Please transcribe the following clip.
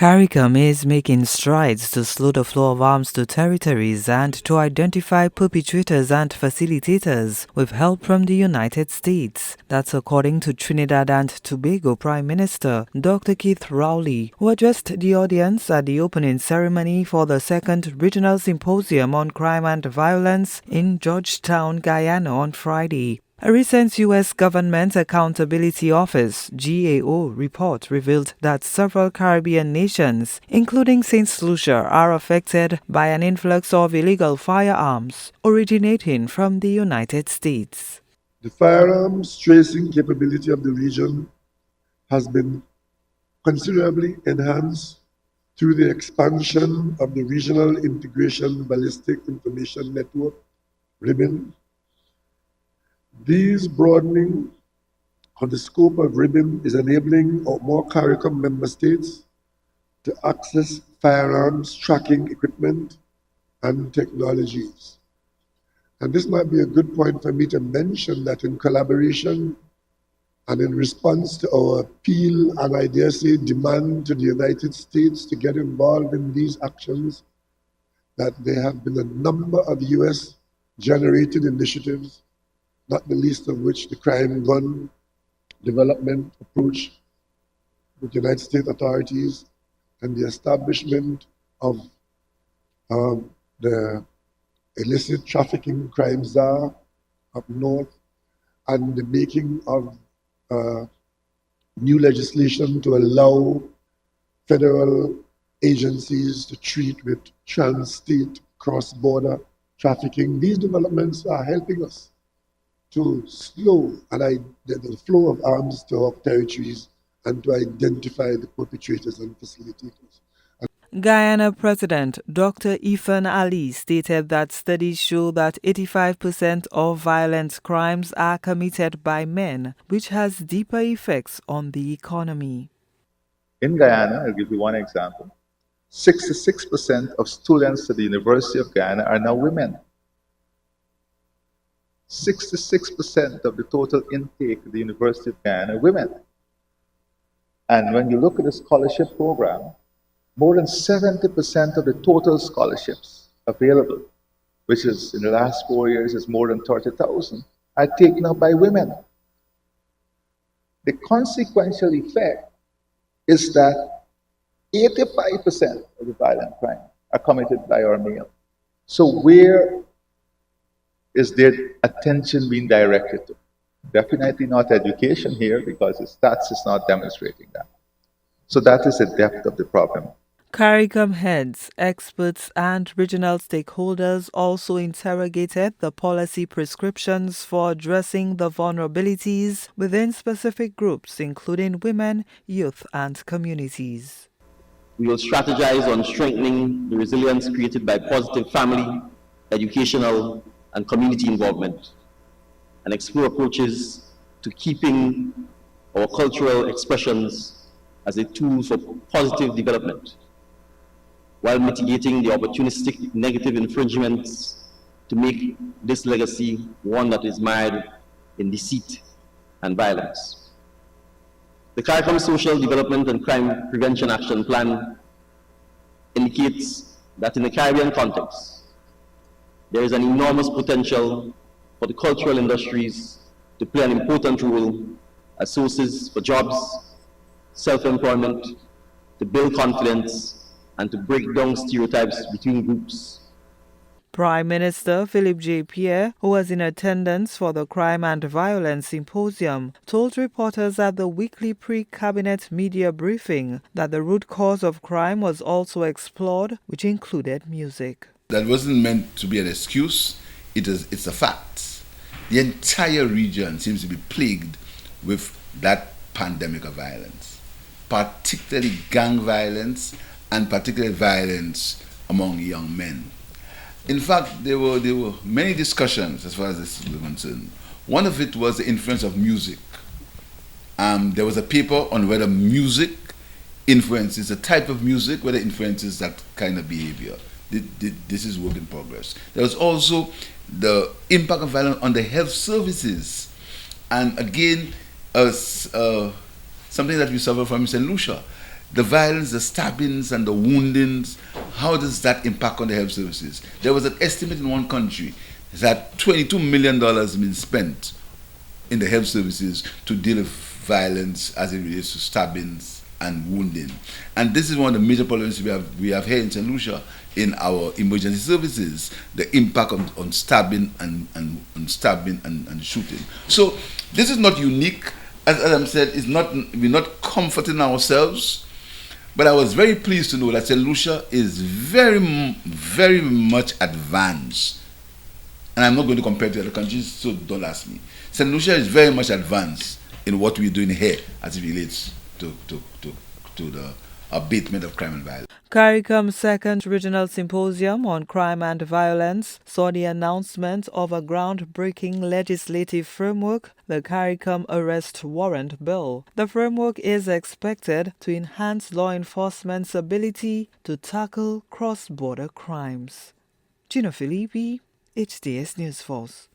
Caricom is making strides to slow the flow of arms to territories and to identify perpetrators and facilitators with help from the United States. That's according to Trinidad and Tobago Prime Minister Dr. Keith Rowley, who addressed the audience at the opening ceremony for the second Regional Symposium on Crime and Violence in Georgetown, Guyana on Friday. A recent U.S. Government Accountability Office (GAO) report revealed that several Caribbean nations, including St. Lucia, are affected by an influx of illegal firearms originating from the United States. The firearms tracing capability of the region has been considerably enhanced through the expansion of the Regional Integration Ballistic Information Network, RIBIN. These broadening of the scope of RIBIN is enabling more Caricom member states to access firearms tracking equipment and technologies. And this might be a good point for me to mention that in collaboration and in response to our appeal and I dare say demand to the United States to get involved in these actions, that there have been a number of US generated initiatives, not the least of which the crime gun development approach with the United States authorities and the establishment of the illicit trafficking crime czar up north and the making of new legislation to allow federal agencies to treat with trans-state cross-border trafficking. These developments are helping us to slow the flow of arms to our territories and to identify the perpetrators and facilitators. Guyana President Dr. Ifan Ali stated that studies show that 85% of violent crimes are committed by men, which has deeper effects on the economy. In Guyana, I'll give you one example. 66% of students at the University of Guyana are now women. 66% of the total intake at the University of Guyana are women. And when you look at the scholarship program, more than 70% of the total scholarships available, which is in the last 4 years is more than 30,000, are taken up by women. The consequential effect is that 85% of the violent crime are committed by our male. So where is their attention being directed to? Definitely not education here, because the stats is not demonstrating that. So that is the depth of the problem. Caricom heads, experts, and regional stakeholders also interrogated the policy prescriptions for addressing the vulnerabilities within specific groups, including women, youth, and communities. We will strategize on strengthening the resilience created by positive family, educational, and community involvement, and explore approaches to keeping our cultural expressions as a tool for positive development, while mitigating the opportunistic negative infringements to make this legacy one that is mired in deceit and violence. The Caricom Social Development and Crime Prevention Action Plan indicates that in the Caribbean context, there is an enormous potential for the cultural industries to play an important role as sources for jobs, self-employment, to build confidence, and to break down stereotypes between groups. Prime Minister Philip J. Pierre, who was in attendance for the Crime and Violence Symposium, told reporters at the weekly pre-cabinet media briefing that the root cause of crime was also explored, which included music. That wasn't meant to be an excuse, it's a fact. The entire region seems to be plagued with that pandemic of violence, particularly gang violence and particularly violence among young men. In fact, there were many discussions as far as this is concerned. One of it was the influence of music. There was a paper on whether music influences the type of music, whether it influences that kind of behavior. This is work in progress. There was also the impact of violence on the health services. And again, something that we suffer from in St. Lucia. the violence, the stabbings and the woundings, how does that impact on the health services? There was an estimate in one country that $22 million has been spent in the health services to deal with violence as it relates to stabbings and wounding. And this is one of the major problems we have here in St. Lucia in our emergency services, the impact on stabbing and stabbing and shooting. So this is not unique. As Adam said, we're not comforting ourselves, but I was very pleased to know that St. Lucia is very, very much advanced. And I'm not going to compare to other countries, so don't ask me. St. Lucia is very much advanced in what we're doing here as it relates to the abatement of crime and violence. Caricom's second regional symposium on crime and violence saw the announcement of a groundbreaking legislative framework, the Caricom Arrest Warrant Bill. The framework is expected to enhance law enforcement's ability to tackle cross-border crimes. Gina Filippi, HDS News Force.